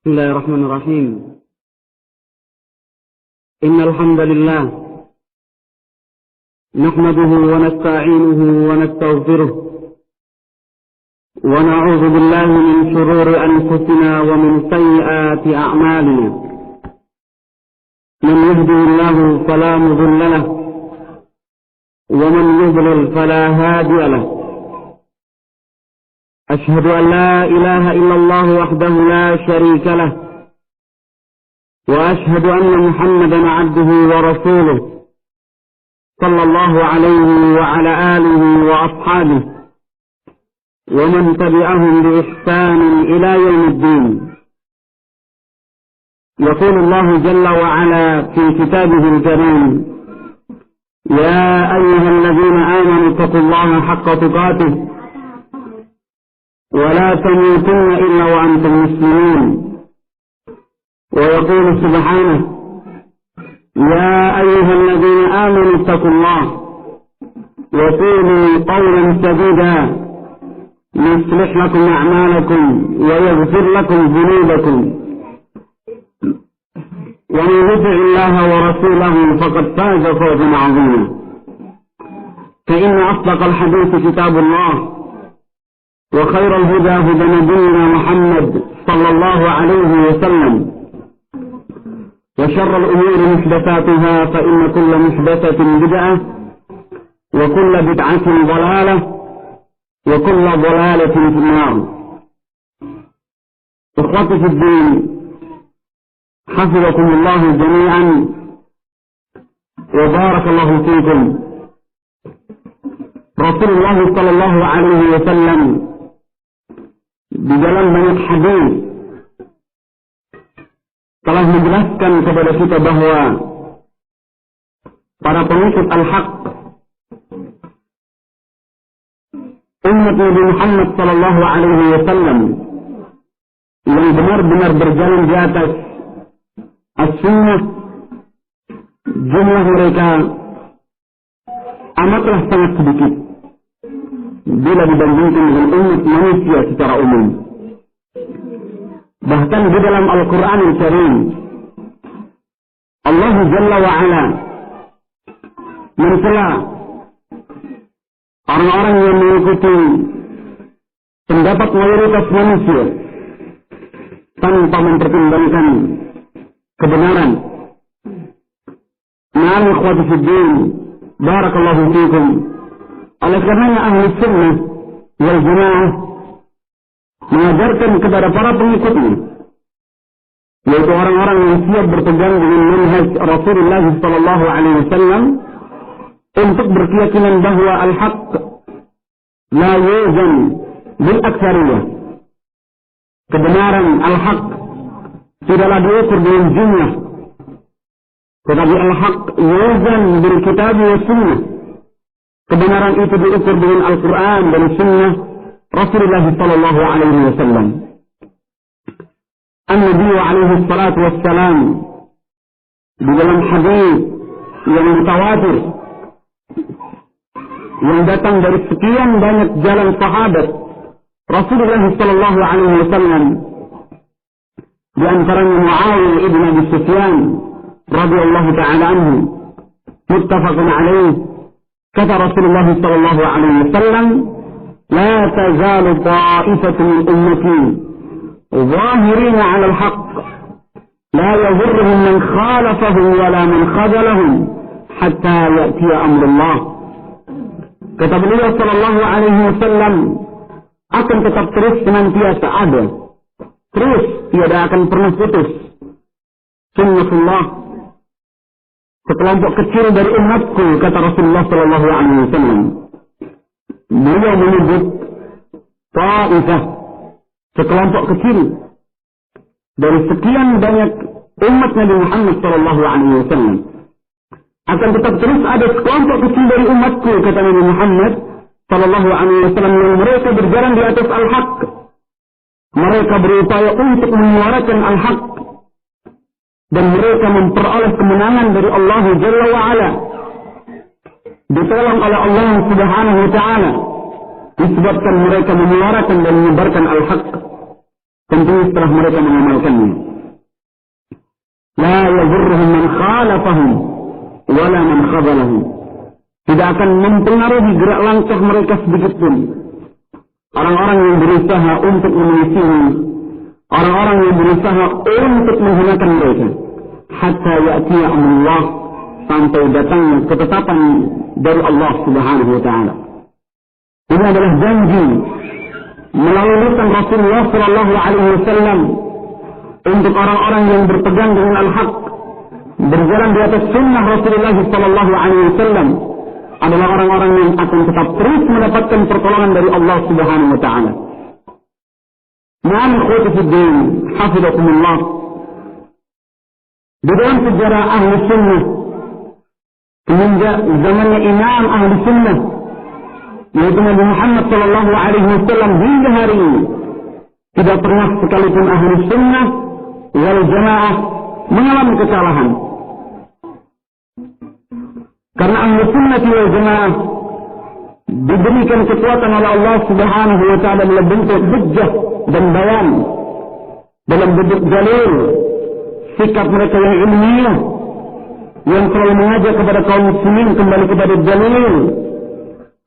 بسم الله الرحمن الرحيم. إن الحمد لله نحمده ونستعينه ونستغفره ونعوذ بالله من شرور أنفسنا ومن سيئات أعمالنا. من يهده الله فلا مضل له ومن يضلل فلا هادي له. أشهد أن لا إله إلا الله وحده لا شريك له وأشهد أن محمدا عبده ورسوله صلى الله عليه وعلى آله وأصحابه ومن تبعهم بإحسان إلى يوم الدين. يقول الله جل وعلا في كتابه الكريم: يا أيها الذين آمنوا اتقوا الله حق تقاته ولا تموتن إلا وأنتم مسلمون. ويقول سبحانه: يا أيها الذين آمنوا اتقوا الله وقولوا قولا سديدا يصلح لكم أعمالكم ويغفر لكم ذنوبكم ومن يطع الله ورسوله فقد فاز فوزا عظيما. فإن أصدق الحديث كتاب الله وخير الهدى هدى نبينا محمد صلى الله عليه وسلم وشر الأمور محدثاتها فإن كل محدثة بدعة وكل بدعة ضلالة وكل ضلالة في النار. إخوتي في الدين، حفظكم الله جميعا وبارك الله فيكم. رسول الله صلى الله عليه وسلم di dalam banyak hadis telah menjelaskan kepada kita bahwa para pengikut al-haq, umat Nabi Muhammad sallallahu alaihi wasallam yang benar-benar berjalan di atas as-sunnah, jumlah mereka amatlah sangat sedikit bila dibandingkan dengan umat manusia secara umum. Bahkan di dalam Al-Quran Al-Karim, Allah Jalla wa'ala mencela orang-orang yang mengikuti pendapat mayoritas manusia tanpa mempertimbangkan kebenaran. Na'am ikhwati fiddin, barakallahu fiikum. Oleh karenanya ahli sunnah wal jamaah mengajarkan kepada para pengikutnya, yaitu orang-orang yang siap berpegang dengan manhaj Rasulullah sallallahu alaihi wasallam, untuk berkeyakinan bahwa al-haq la yuzan bil aktsariyah. Kebenaran al-haq tidaklah diukur dengan jumlah, tetapi al-haq yuzan bil kitab wa sunnah. Kebenaran itu diukur dengan Al-Quran dan Sunnah Rasulullah sallallahu alaihi wasallam. An-Nabi alaihi salatu wassalam di dalam hadis yang mutawatir yang datang dari sekian banyak jalan sahabat Rasulullah sallallahu alaihi wasallam, di antaranya Muawiyah ibn Abi Sufyan radhiyallahu ta'ala anhu, muttafaqun alaih. Kata Rasulullah sallallahu alaihi wasallam, "La tazalu ta'ifatun min ummati ظاهرين على الحق لا يضرهم من خالفهم ولا من خذلهم حتى يأتي أمر الله." Kata beliau sallallahu alaihi wasallam, akan tetap terus senantiasa ada, terus tidak akan pernah putus sunnatullah, sekelompok kecil dari umatku, kata Rasulullah sallallahu alaihi wasallam. Beliau menyebut ta'ifah, sekelompok kecil dari sekian banyak umat Nabi Muhammad sallallahu alaihi wasallam. Akan tetap terus ada sekelompok kecil dari umatku, kata Nabi Muhammad sallallahu alaihi wasallam, yang mereka berjalan di atas al-haq. Mereka berupaya untuk menyuarakan al-haq dan mereka memperoleh kemenangan dari Allah Jalla wa'ala, ditolong oleh Allah Subhanahu wa ta'ala, disebabkan mereka menyuarakan dan menyebarkan al-haq. tentunya setelah mereka mengamalkannya. La yadhurruhum man khalafahum wala man khadhalahum. Tidak akan mempengaruhi gerak langkah mereka sedikit pun. Orang-orang yang berusaha untuk menyisiri, orang-orang yang berusaha untuk menghinakan mereka, hatta ya'tiya amrullah, sampai datangnya ketetapan dari Allah Subhanahu wa taala. Ini adalah janji melalui lisan Rasulullah sallallahu alaihi wasallam untuk orang-orang yang berpegang dengan al-haq, berjalan di atas sunnah Rasulullah sallallahu alaihi wasallam, adalah orang-orang yang akan tetap terus mendapatkan pertolongan dari Allah Subhanahu wa taala. Ma'am ikhwati fid din, hafizakumullah. Di dalam sejarah ahli sunnah semenjak zamannya imam ahli sunnah yaitu Nabi Muhammad sallallahu alaihi wasallam hingga hari ini, tidak pernah sekalipun ahli sunnah wal jamaah mengalami kekalahan. Karena ahli sunnah wal jamaah diberikan kekuatan oleh Allah Subhanahu wa taala dalam bentuk hujjah dan bayan, dalam bentuk dalil, sikap mereka yang ilmiah, yang selalu mengajak kepada kaum muslimin kembali kepada dalil,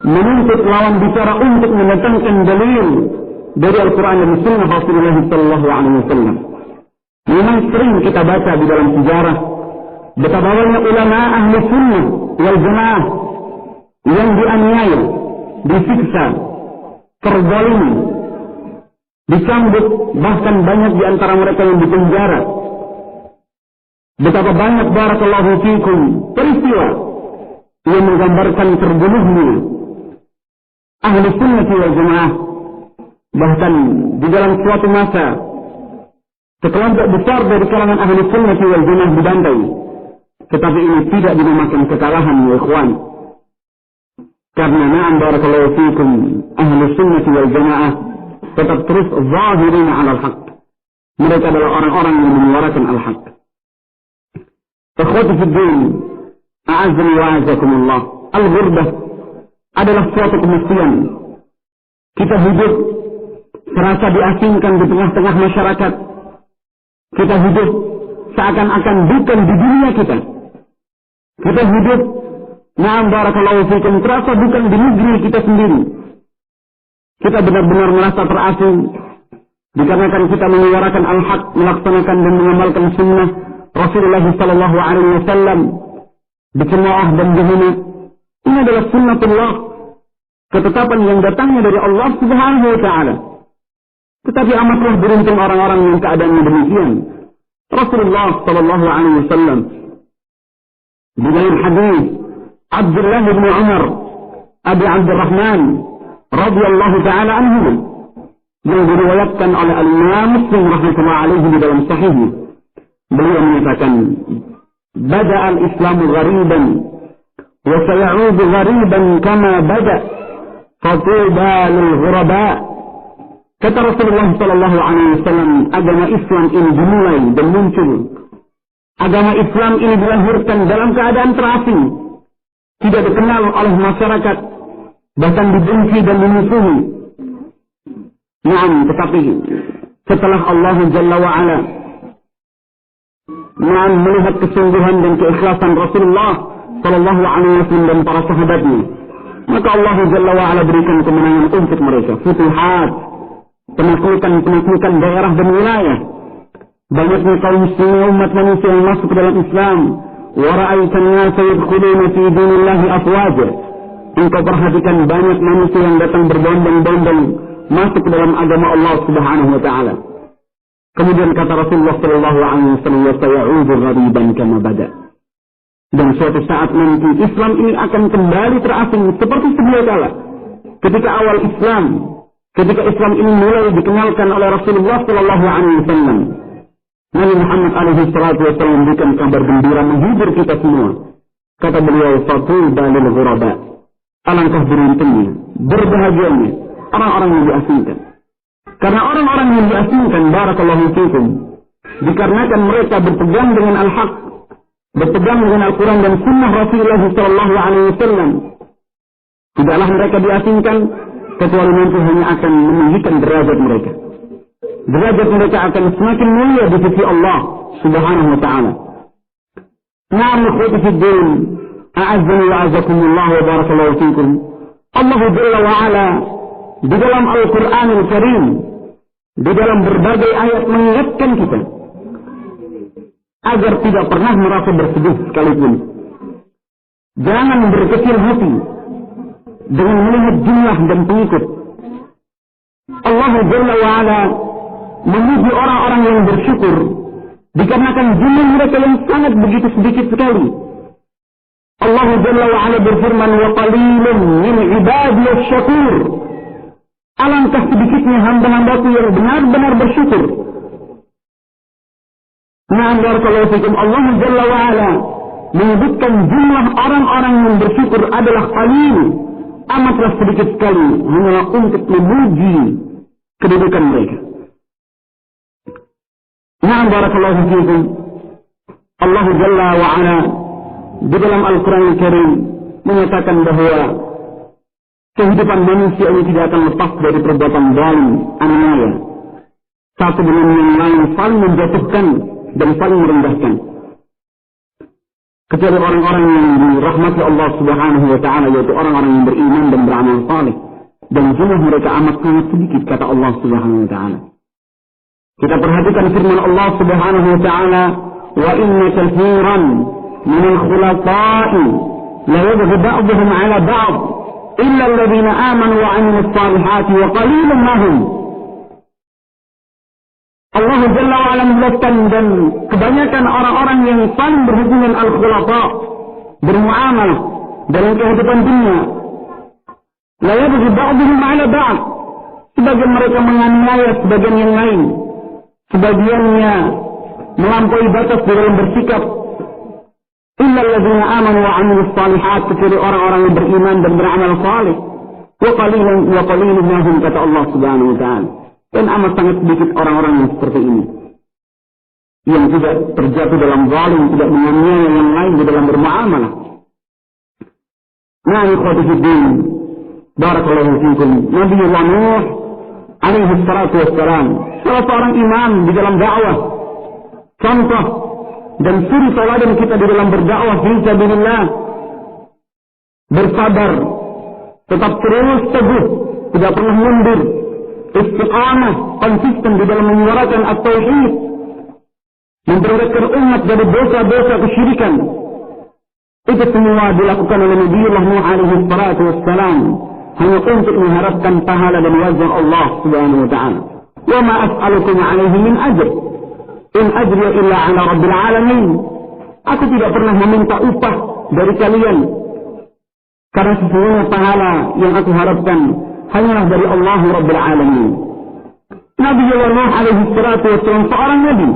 menuntut lawan bicara untuk mendatangkan dalil dari Al-Quran dan Sunnah Rasulullah sallallahu alaihi wasallam. Memang sering kita baca di dalam sejarah betapa banyak ulama ahli sunnah wal jamaah yang dianiaya, disiksa, terzalimi, dicambuk, bahkan banyak di antara mereka yang dipenjara. Betapa banyak barakallahu fikum peristiwa yang menggambarkan terbunuhnya ahli sunnah wal jamaah. Bahkan di dalam suatu masa sekelompok besar dari kalangan ahli sunnah wal jamaah dibantai. Tetapi ini tidak dinamakan kekalahan, ya ikhwan. Karena na'am barakallahu fikum ahli sunnah wal jamaah tetap terus zahirina 'ala al-haq. Mereka adalah orang-orang yang menyuarakan al-haq. Ikhwati fid din, a'azzani wa a'azzakumullah. Al-ghurbah adalah suatu kemestian. Kita hidup serasa diasingkan di tengah-tengah masyarakat. Kita hidup seakan-akan bukan di dunia kita. Kita hidup, na'am barakallahu fikum, terasa bukan di negeri kita sendiri. Kita benar-benar merasa terasing dikarenakan kita menyuarakan al-haq, melaksanakan dan mengamalkan sunnah Rasulullah sallallahu alaihi wasallam di jemaah dan di hina. Ini adalah sunnatullah, ketetapan yang datangnya dari Allah Subhanahu wa taala. Tetapi amatlah beruntung orang-orang yang keadaannya demikian. Rasulullah sallallahu alaihi wasallam di dalam hadis Abdullah bin Umar Abi Abdurrahman radhiyallahu taala anhu yang diriwayatkan oleh Al-Imam Muslim rahimahullah alaihi di dalam sahihnya, beliau menyatakan, "Bada al-Islamu ghariban wa sayaudu ghariban kama bada, fatuba lil ghuraba." Kata Rasulullah sallallahu alaihi wasallam, agama Islam ini dimulai dan muncul. Agama Islam ini dilahirkan dalam keadaan terasing, tidak dikenal oleh masyarakat, bahkan dibenci dan dimusuhi. Naam, tetapi setelah Allah Jalla wa Ala melihat kesungguhan dan keikhlasan Rasulullah sallallahu alaihi wasallam dan para sahabatnya, maka Allah Jalla wa Ala berikan kemenangan untuk mereka, futuhat, penaklukan daerah dan wilayah. Banyaknya kaum muslimin umat manusia yang masuk ke dalam Islam. Wa ra'aitan nasa yadkhuluna fi dinillahi afwaja. Engkau perhatikan banyak manusia yang datang berbondong-bondong masuk ke dalam agama Allah Subhanahu wa taala. Kemudian kata Rasulullah sallallahu alaihi wasallam, "Wa sayaudu ghariban kama bada." Dan suatu saat nanti Islam ini akan kembali terasing seperti sedia kala. Ketika awal Islam, ketika Islam ini mulai dikenalkan oleh Rasulullah sallallahu alaihi wasallam, Nabi Muhammad alaihi salatu wasallam memberikan kabar gembira menghibur kita semua. Kata beliau, "Fatuba lil ghuraba." Alangkah beruntungnya, berbahagianya orang-orang yang diasingkan. Karena orang-orang yang diasingkan, barakallahu fikum, dikarenakan mereka berpegang dengan al-haq, berpegang dengan Al-Quran dan sunnah Rasulullah sallallahu alaihi wasallam, tidaklah mereka diasingkan kecuali nanti hanya akan meninggikan derajat mereka. derajat mereka akan semakin mulia di sisi Allah Subhanahu wa ta'ala. Na'am ikhwati fid din, a'azzani wa a'azzakumullah wa barakallahu fikum. Allah Jalla wa Ala di dalam Al-Qur'an Al-Karim, di dalam berbagai ayat mengingatkan kita agar tidak pernah merasa bersedih sekalipun. Jangan berkecil hati dengan melihat jumlah dan pengikut. Allah Jalla wa Ala memuji orang-orang yang bersyukur dikarenakan jumlah mereka yang sangat begitu sedikit sekali. Allah Jalla wa Ala berfirman, wa qalilun min ibadiyas syakur. Alangkah sedikitnya hamba-hambaku yang benar-benar bersyukur. Nah, barakallahu fikum, Allah Jalla wa Ala menyebutkan jumlah orang-orang yang bersyukur adalah qalil, amatlah sedikit sekali, hanyalah untuk memuji kedudukan mereka. Nah, barakallahu fikum, Allah Jalla wa Ala di dalam Al-Quran Al-Karim menyatakan bahwa kehidupan manusia ini tidak akan lepas dari perbuatan zalim, aniaya, satu dengan yang lain saling menjatuhkan dan saling merendahkan. Kecuali orang-orang yang dirahmati Allah Subhanahu wa ta'ala, yaitu orang-orang yang beriman dan beramal saleh, dan jumlah mereka amat sangat sedikit, kata Allah Subhanahu wa ta'ala. Kita perhatikan firman Allah Subhanahu wa ta'ala, wa inna katsiran min al-khulata'i la yabghi ba'dhum 'ala ba'd illa alladhina amanu wa 'amilus salihati wa qalilun ma hum. Allah Jalla wa Ala menjelaskan, dan kebanyakan orang-orang yang saling berhubungan al-khulata, bermuamalah dalam kehidupan dunia, la yabghi ba'dhum 'ala ba'd, sebagian mereka menganiaya sebagian yang lain, sebagiannya melampaui batas di dalam bersikap, illa alladzina amanu wa 'amilus shalihat, kecuali orang-orang yang beriman dan beramal saleh, wa qalilun ma hum, kata Allah Subhanahu wa ta'ala. Dan amat sangat sedikit orang-orang yang seperti ini, yang tidak terjatuh dalam zalim, tidak menganiaya yang lain di dalam bermuamalah. Nah, ikhwati fiddin, barakallahu fikum, Nabiullah Nuh alaihi salatu wassalam, salah seorang imam di dalam dakwah, contoh dan suri tauladan kita di dalam berdakwah fi sabilillah, bersabar, tetap terus teguh, tidak pernah mundur, istiqamah, konsisten di dalam menyuarakan at-tauhid, memperingatkan umat dari dosa-dosa kesyirikan. Itu semua dilakukan oleh Nabiullah Nuh alaihi salatu wassalam hanya untuk mengharapkan pahala dan wajah Allah Subhanahu wa ta'ala. Wa ma as'alukum alaihi min ajr, in ajriya illa 'ala rabbil alamin. Aku tidak pernah meminta upah dari kalian, karena sesungguhnya pahala yang aku harapkan hanyalah dari Allah Rabbil Alamin. Nabiullah Nuh alaihi salatu wassalam seorang nabi,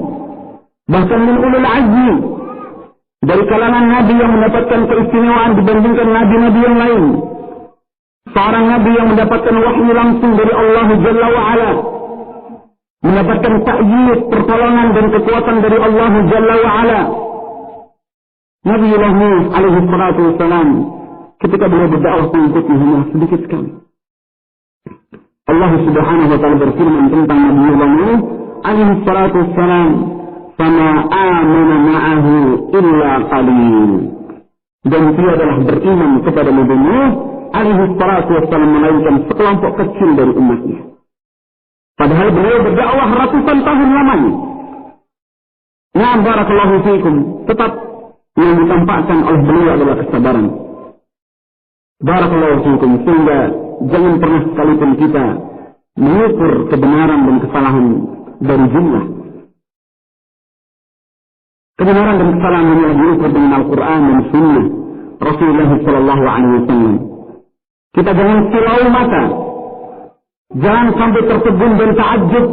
bahkan min ulul azmi, dari kalangan nabi yang mendapatkan keistimewaan dibandingkan nabi-nabi yang lain. Seorang nabi yang mendapatkan wahyu langsung dari Allah Jalla wa Ala, mendapatkan ta'yid, pertolongan dan kekuatan dari Allah Jalla wa Ala. Nabiullah Nuh alaihi salatu wassalam, ketika beliau berdakwah pengikutnya hanya sedikit sekali. Allah Subhanahu wa ta'ala berfirman tentang Nabiullah Nuh alaihi salatu wassalam, "Fama amana ma'ahu illa qalil." Dan dia adalah beriman kepada Nabi Nuh alaihi salatu wassalam melainkan sekelompok kecil dari umatnya. Padahal beliau berdakwah ratusan tahun lamanya. Nah, barakallahu fiikum, tetap yang ditampakkan oleh beliau adalah kesabaran. Barakallahu fiikum, sehingga jangan pernah sekalipun kita mengukur kebenaran dan kesalahan dari jumlah. Kebenaran dan kesalahan hanya diukur dengan Al-Quran dan Sunnah Rasulullah Sallallahu Alaihi Wasallam. Kita jangan silau mata, jangan sampai tertegun dan ta'ajub,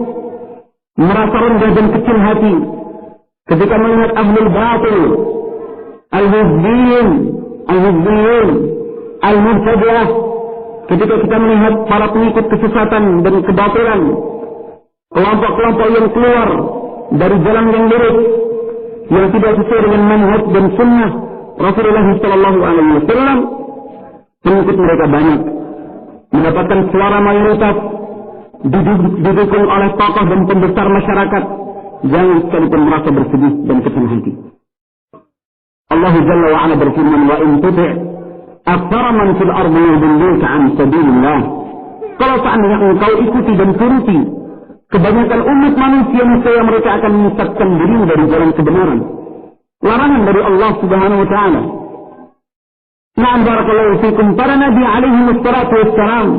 merasa rendah dan kecil hati ketika melihat ahlul batil, al-hizbiyyin, al-mubtadi'ah, ketika kita melihat para pengikut kesesatan dan kebatilan, kelompok-kelompok yang keluar dari jalan yang lurus, yang tidak sesuai dengan manhaj dan sunnah Rasulullah Sallallahu Alaihi Wasallam. Pengikut mereka banyak, mendapatkan suara mayoritas, didukung oleh tokoh dan pembesar masyarakat, jangan sekalipun merasa bersedih dan kecil hati. Allah Jalla wa Ala berfirman, wa in tuti' aktsara man fil ardi yudilluka 'an sabilillah. Kalau seandainya engkau ikuti dan turuti kebanyakan umat manusia, niscaya mereka akan menyesatkan diri dari jalan kebenaran. Larangan dari Allah Subhanahu wa taala. Na'am barakallahu fikum, para nabi alaihi wassalatu wassalam,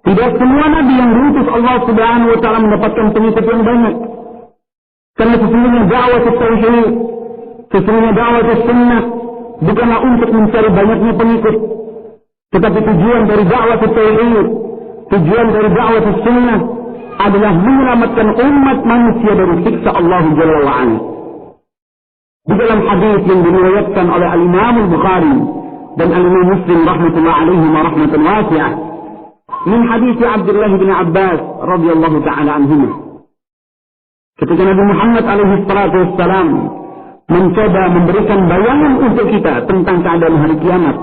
tidak semua nabi yang diutus Allah Subhanahu wa taala mendapatkan pengikut yang banyak. Karena sesungguhnya dakwah tauhid, sesungguhnya dakwah sunnah bukanlah untuk mencari banyaknya pengikut, tetapi tujuan dari dakwah tauhid, tujuan dari dakwah sunnah adalah menyelamatkan umat manusia dari siksa Allah Jalla wa Ala. Di dalam hadis yang diriwayatkan oleh Al-Imam Al-Bukhari dan Al-Imam Muslim rahmatullah alaihi wa rahmatan wasi'ah, min hadis Abdullah bin Abbas radhiyallahu taala anhuma, ketika Nabi Muhammad alaihi salatu wassalam mencoba memberikan bayangan untuk kita tentang keadaan hari kiamat.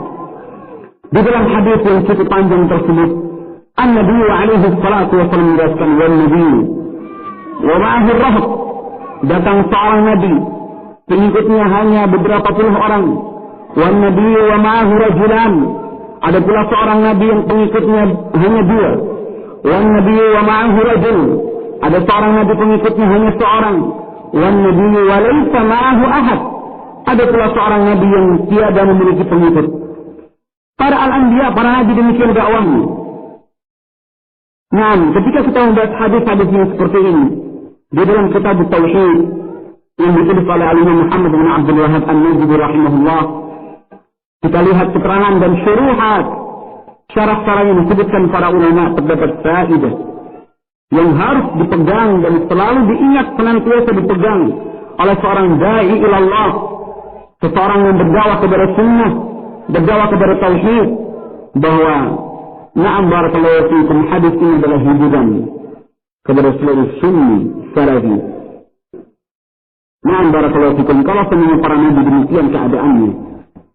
Di dalam hadis yang cukup panjang tersebut, An-Nabi alaihi salatu wassalam menjelaskan, wan nabi wa ma'ahu rahab, datang seorang nabi, pengikutnya hanya beberapa puluh orang. Wan nabi wa ma'ahu rajulan, ada pula seorang nabi yang pengikutnya hanya dua. Wan nabi wa ma'ahu rajul, ada seorang nabi pengikutnya hanya seorang. Wan nabi wa laysa ma'ahu ahad, ada pula seorang nabi yang tiada memiliki pengikut. Para al-anbiya, para nabi demikian dakwahnya. Nah, ketika kita membahas hadis-hadis yang seperti ini di dalam kitab Tauhid yang ditulis oleh Al-Imam Muhammad bin Abdul Wahhab An-Najdi rahimahullah, kita lihat keterangan dan syuruhat, syarah-syarah yang disebutkan para ulama, terdapat faedah yang harus dipegang dan selalu diingat, senantiasa dipegang oleh seorang da'i ilallah, seseorang yang berdakwah kepada sunnah, berdakwah kepada tauhid, bahwa na'am barakallahu fikum, hadis ini adalah hiburan kepada seluruh sunni salafi. Na'am barakallahu fikum, kalau semua para nabi demikian keadaannya,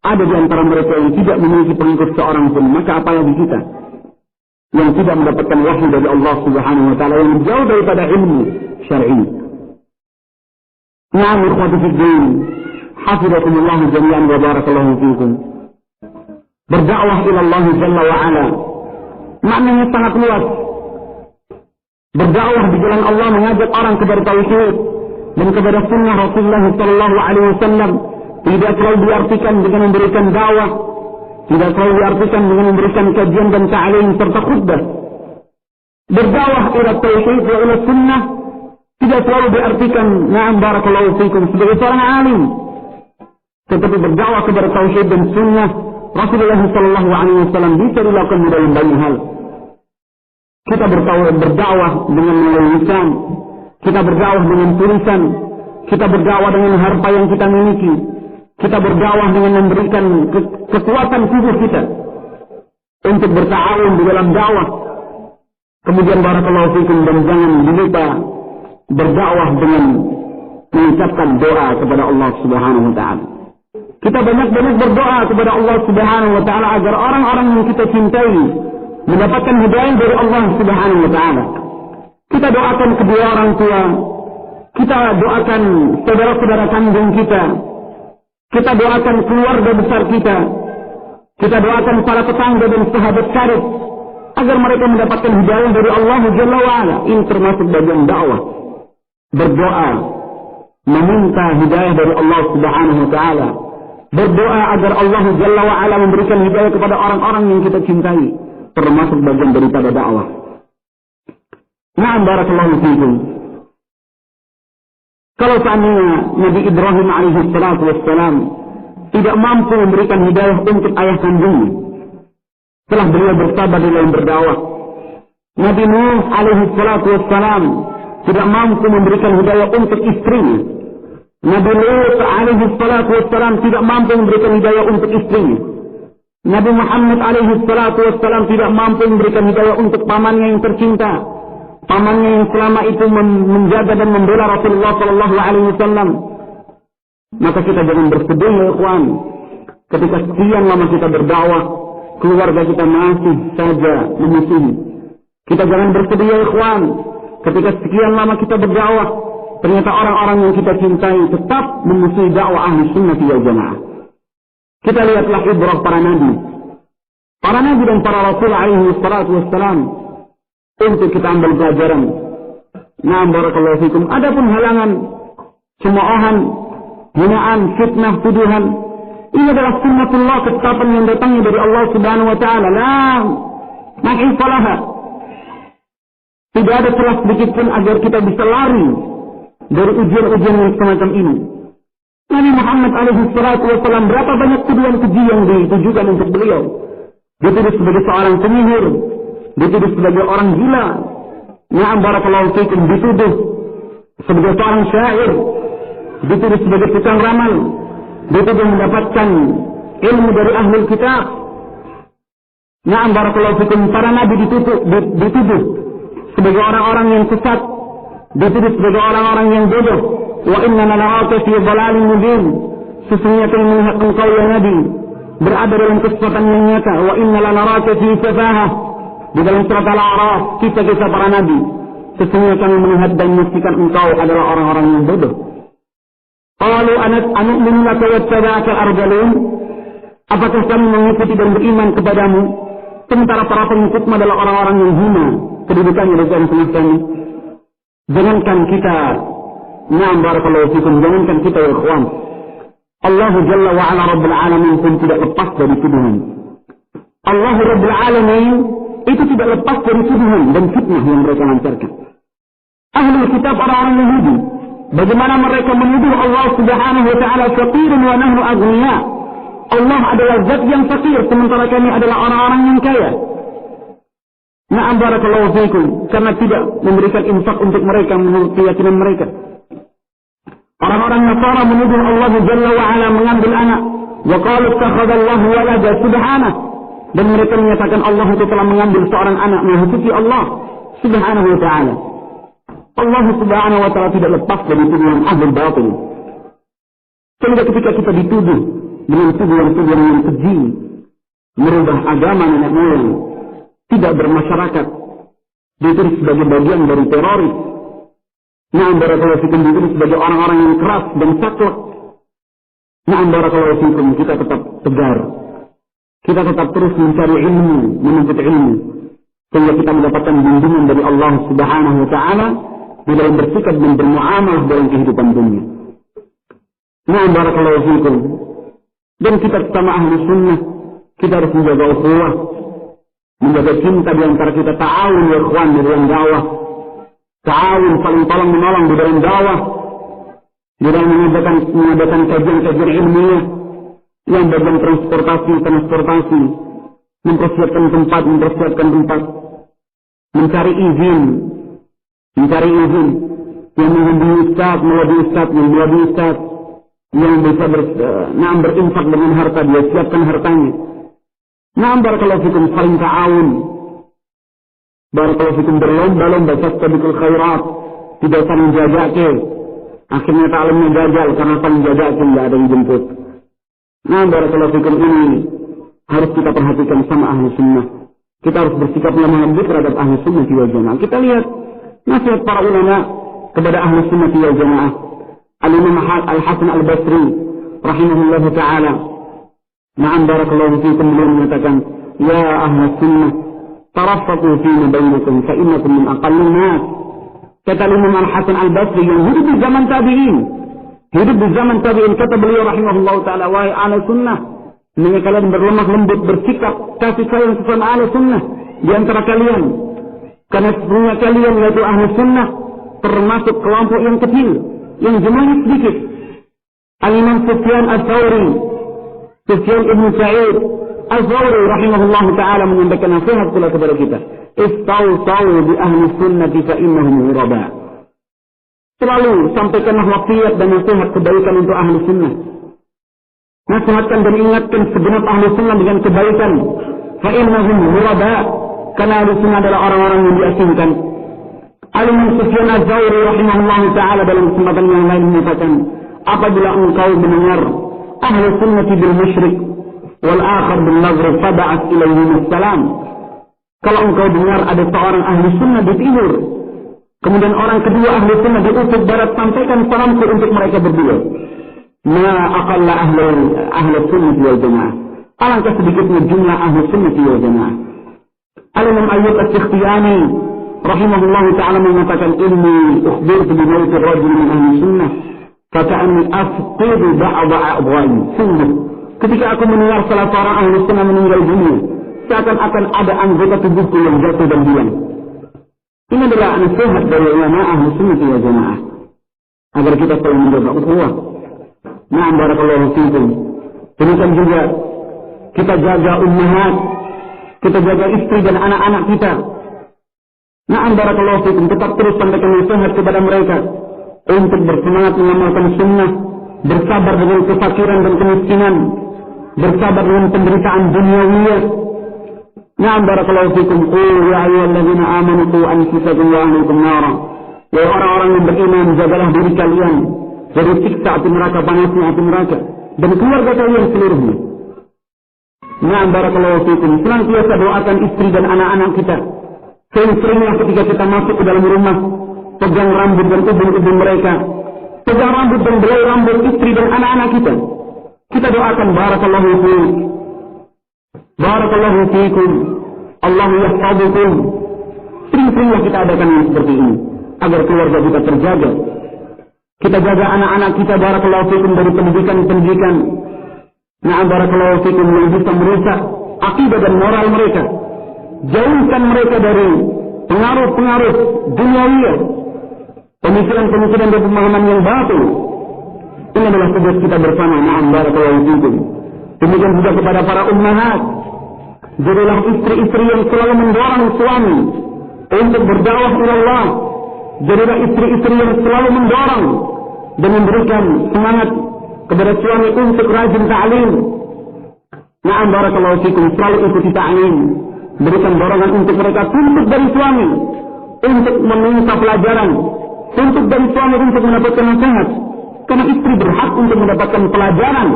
ada di antara mereka yang tidak memiliki pengikut seorang pun, maka apalagi kita yang tidak mendapatkan wahyu dari Allah Subhanahu wa taala, yang jauh daripada ilmu syar'i. Na'am ikhwati fid din, hafizakumullah jami'an wa barakallahu fikum. Berdakwah ila Allah Jalla wa Ala maknanya sangat luas. Berdakwah di jalan Allah, mengajak orang kepada tauhid dan kepada sunnah Rasulullah sallallahu alaihi wasallam, tidak selalu diartikan dengan memberikan dakwah, tidak selalu diartikan dengan memberikan kajian dan ta'lim serta khutbah. Berdakwah ila tauhid wa ila sunnah tidak selalu diartikan na'am barakallahu fikum sebagai seorang alim, tetapi berdakwah kepada tauhid dan sunnah Rasulullah sallallahu alaihi wasallam bisa dilakukan dalam banyak hal. Kita berdakwah dengan melalui lisan, kita berdakwah dengan tulisan, kita berdakwah dengan harta yang kita miliki, kita berdakwah dengan memberikan kekuatan tubuh kita untuk berta'awun di dalam dakwah. Kemudian barakallahu fikum, dan jangan dilupa berdakwah dengan mengucapkan doa kepada Allah Subhanahu wa taala. Kita banyak-banyak berdoa kepada Allah Subhanahu wa taala agar orang-orang yang kita cintai mendapatkan hidayah dari Allah Subhanahu wa taala. Kita doakan kedua orang tua, kita doakan saudara-saudara kandung kita doakan keluarga besar kita doakan para tetangga dan sahabat karib agar mereka mendapatkan hidayah dari Allah Jalla wa Ala. Ini termasuk bagian dakwah. Berdoa meminta hidayah dari Allah Subhanahu wa taala. Berdoa agar Allah Jalla wa Ala memberikan hidayah kepada orang-orang yang kita cintai, termasuk bagian daripada dakwah. Na'am barakallahu fiikum. Kalau seandainya Nabi Ibrahim alaihi salatu wassalam tidak mampu memberikan hidayah untuk ayah kandungnya setelah beliau bersabar dalam berdakwah, Nabi Nuh alaihi salatu wassalam tidak mampu memberikan hidayah untuk istrinya, Nabi Lut alaihi salatu wassalam tidak mampu memberikan hidayah untuk istrinya, Nabi Muhammad alaihi salatu wassalam tidak mampu memberikan hidayah untuk pamannya yang tercinta, pamannya yang selama itu menjaga dan membela Rasulullah sallallahu alaihi wasallam. Maka kita jangan bersedih ya ikhwan, ketika sekian lama kita berdakwah, keluarga kita masih saja memusuhi, Kita jangan bersedih ya ikhwan. Ketika sekian lama kita berdakwah, ternyata orang-orang yang kita cintai tetap memusuhi dakwah ahli sunnah wal jamaah. Kita lihatlah ibrah para nabi. Para nabi dan para rasul alaihi salatu wassalam. Untuk kita ambil pelajaran. Nah, barakallahu fikum. Adapun halangan, cemoohan, hinaan, fitnah, tuduhan, ini adalah sunnatullah, ketetapan yang datangnya dari Allah Subhanahu wa taala. La mahifalaha. Tidak ada celah sedikit pun agar kita bisa lari dari ujian-ujian yang semacam ini. Nabi Muhammad alaihi salatu wasallam, berapa banyak tuduhan keji yang ditujukan untuk beliau. Dituduh sebagai seorang penyihir, dituduh sebagai orang gila. Na'am barakallahu fikum, dituduh sebagai seorang syair, dituduh sebagai tukang ramal, dituduh mendapatkan ilmu dari ahli kitab. Na'am barakallahu fikum, para nabi dituduh sebagai orang-orang yang sesat, dituduh sebagai orang-orang yang bodoh. Wa inna lanaraka fi dhalalin mubin. Sesungguhnya kami melihat engkau ya Nabi berada dalam kesesatan yang nyata. Wa inna lanaraka fi safahah. Di dalam surat Al-A'raf kisah-kisah para nabi. Sesungguhnya kami melihat dan menyaksikan engkau adalah orang-orang yang bodoh. Qalu anu'minu laka wattaba'aka al-ardalun. Apakah kami mengikuti dan beriman kepadamu sementara para pengikutmu adalah orang-orang yang hina kedudukannya di dalam semesta ini? Jangankan kita, na'am barakallahu fikum, jangankan kita ya ikhwan, Allah Jalla wa Ala Rabbul Alamin pun tidak lepas dari tuduhan. Allah Rabbul Alamin itu tidak lepas dari tuduhan dan fitnah yang mereka lancarkan. Ahli kitab orang-orang Yahudi, bagaimana mereka menuduh Allah Subhanahu wa taala faqirun wa nahnu aghniya. Allah adalah zat yang fakir sementara kami adalah orang-orang yang kaya. Na'am barakallahu fikum, karena tidak memberikan infak untuk mereka menurut keyakinan mereka. Orang-orang Nasara menuduh Allah Jalla wa Ala mengambil anak. Wa qalu ittakhadallahu walada subhanahu. Dan mereka menyatakan Allah itu telah mengambil seorang anak, menghususi Allah Subhanahu wa taala. Allah Subhanahu wa taala tidak lepas dari tuduhan ahlul batil. Sehingga ketika kita dituduh dengan tuduhan-tuduhan yang keji, merubah agama nenek moyang, tidak bermasyarakat, dituduh sebagai bagian dari teroris. Na'am barakallahu fikum, dituduh sebagai orang-orang yang keras dan saklek. Na'am barakallahu fikum, kita tetap tegar. Kita tetap terus mencari ilmu, menuntut ilmu, sehingga kita mendapatkan bimbingan dari Allah Subhanahu wa taala di dalam bersikap dan bermuamalah dalam kehidupan dunia. Na'am barakallahu fikum. Dan kita sama ahli sunnah, kita harus menjaga ukhuwah, menjaga cinta di antara kita, ta'awun ya ikhwan di dalam dakwah. Ta'awun, saling tolong menolong di dalam dakwah, di dalam mengadakan kajian-kajian ilmiah, yang bagian transportasi, mempersiapkan tempat, mencari izin, yang menghubungi ustaz, melalui ustaz, yang bisa berinfak dengan harta, dia siapkan hartanya. Na'am barakallahu fikum, saling ta'awun. Barakallahu fikum, berlomba-lomba, fastabiqul khairat, tidak saling jajake. Akhirnya ta'alimnya gagal karena saling jajake, tidak ada yang jemput. Nah, barakallahu fikum, ini harus kita perhatikan sama ahli sunnah. Kita harus bersikap lemah lembut terhadap ahli sunnah wal jamaah. Kita lihat nasihat para ulama kepada ahli sunnah wal jamaah. Al-Imam Al-Hasan Al-Basri rahimahullah ta'ala, na'am barakallahu fikum, beliau mengatakan, ya ahli sunnah, taraffaqu fima bainakum fa innakum min aqallin nas. Kata Imam Al-Hasan Al-Basri yang hidup di zaman tabi'in, kata beliau rahimahullah ta'ala, wahai ahli sunnah, ini kalian berlemah lembut, bersikap kasih sayang sesama ahli sunnah di antara kalian, karena sesungguhnya kalian yaitu ahli sunnah termasuk kelompok yang kecil, yang jumlahnya sedikit. Al-Imam Sufyan Al-Thawri, Sufyan Ibn Sa'id Al-Thawri rahimahullah ta'ala menyampaikan nasihat pula kepada kita, istawsaw bi ahli sunnati fa innahum ghuraba. Selalu sampaikanlah wasiat dan nasihat kebaikan untuk ahli sunnah. Nasihatkan dan ingatkan segenap ahli sunnah dengan kebaikan. Fa innahum ghuraba, karena ahli sunnah adalah orang-orang yang diasingkan. Al-Imam Sufyan Az-Zawri rahimahullah ta'ala dalam kesempatan yang lain mengatakan, apabila engkau mendengar ahli sunnati bil musyrik wal akhar bil nazr fab'ath ilaihim assalam. Kalau engkau dengar ada seorang ahli sunnah di timur, kemudian orang kedua ahli sunnah di ufuk barat, sampaikan salamku untuk mereka berdua. Ma aqalla ahli sunnah wal jamaah. Alangkah sedikitnya jumlah ahli sunnah wal jamaah. Al-Imam Ayyub As-Sikhtiyani rahimahullahu ta'ala mengatakan, inni ukhbirtu bi mauti rajul min ahli sunnah faka'anni afqidu ba'da a'dha'i. Sungguh, ketika aku mendengar salah seorang ahli sunnah meninggal dunia, seakan-akan ada anggota tubuhku yang jatuh dan hilang. Ini adalah nasihat dari ulama ahli sunnah wal jamaah agar kita selalu menjaga ukhuwah. Na'am barakallahu fiikum. Demikian juga kita jaga ummahat, kita jaga istri dan anak-anak kita. Na'am barakallahu fiikum, tetap terus sampaikan nasihat kepada mereka untuk bersemangat mengamalkan sunnah, bersabar dengan kefakiran dan kemiskinan, bersabar dengan penderitaan duniawiyah. Na'am barakallahu fiikum. Ya ayyuhalladzina amanu qu anfusakum wa ahlikum nara. Ya orang-orang yang beriman, jagalah diri kalian dari siksa api neraka, panasnya api neraka, dan keluarga kalian seluruhnya. Na'am barakallahu fiikum. Senantiasa doakan istri dan anak-anak kita. Sering-seringlah ketika kita masuk ke dalam rumah, pegang rambut dan ubun-ubun mereka, pegang rambut dan belai rambut istri dan anak-anak kita. Kita doakan barakallahu fiikum, barakallahu fiikum, Allah yahfazukum. Sering-seringlah kita adakan yang seperti ini agar keluarga kita terjaga. Kita jaga anak-anak kita barakallahu fiikum dari pendidikan-pendidikan, na'am barakallahu fiikum, yang bisa merusak akidah dan moral mereka. Jauhkan mereka dari pengaruh-pengaruh duniawiyah, pemikiran-pemikiran dan pemahaman yang batil. Ini adalah tugas kita bersama. Na'am barakallahu fiikum. Demikian juga kepada para ummahat, jadilah istri-istri yang selalu mendorong suami untuk berdakwah kepada Allah. Jadilah istri-istri yang selalu mendorong dan memberikan semangat kepada suami untuk rajin ta'lim. Na'am barakallahu fiikum, selalu ikuti ta'lim. Berikan dorongan untuk mereka, tuntut dari suami untuk meminta pelajaran, tuntut dari suami untuk mendapatkan nasihat. Karena istri berhak untuk mendapatkan pelajaran,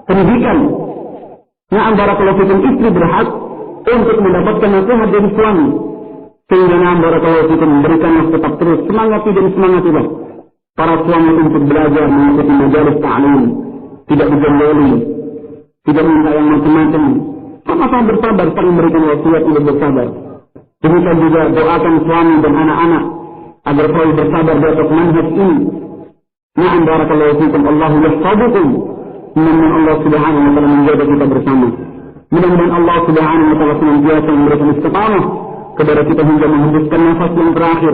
pendidikan. Na'am barakallahu fiikum, istri berhak untuk mendapatkan nasihat dari suami. Sehingga na'am barakallahu fiikum, berikanlah tetap terus semangatilah para suami untuk belajar mengikuti majalis ta'lim, tidak digemboli, tidak minta yang macam-macam. Sama-sama bersabar, saling memberikan wasiat untuk bersabar. Demikian juga doakan suami dan anak-anak agar selalu bersabar di atas manhaj ini. Na'am barakallahu fiikum, Allahu yahfazukum. Mudah-mudahan Allah Subhanahu wa taala menjaga kita bersama. Mudah-mudahan Allah Subhanahu wa taala senantiasa memberikan istiqamah kepada kita hingga menghembuskan nafas yang terakhir.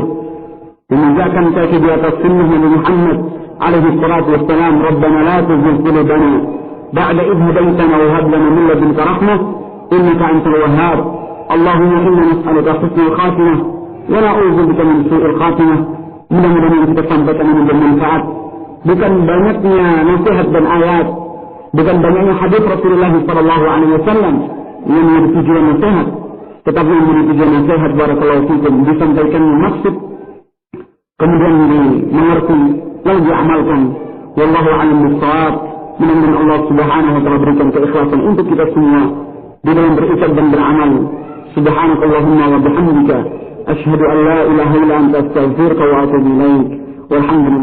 Menegakkan kaki di atas sunnah Nabi Muhammad alaihi salatu wassalam. Rabbana la tuzigh qulubana ba'da idh hadaytana wa hab lana min ladunka rahmah innaka antal wahhab. Allahumma inna nas'aluka husnal khatimah wa na'udzu bika min su'il khatimah. Mudah-mudahan yang kita sampaikan ini bermanfaat. Bukan banyaknya nasihat dan ayat, bukan banyaknya hadis Rasulullah sallallahu alaihi wasallam yang menjadi tujuan nasihat, tetapi yang menjadi tujuan nasihat barakallahu fiikum disampaikan maksud, kemudian dimengerti, lalu diamalkan. Wallahu a'lam bishawab. Mudah-mudahan Allah Subhanahu wa taala berikan keikhlasan untuk kita semua di dalam berucap dan beramal. Subhanakallahumma wa bihamdika asyhadu an la ilaha illa anta astaghfiruka wa atubu ilaik. Walhamdulillah.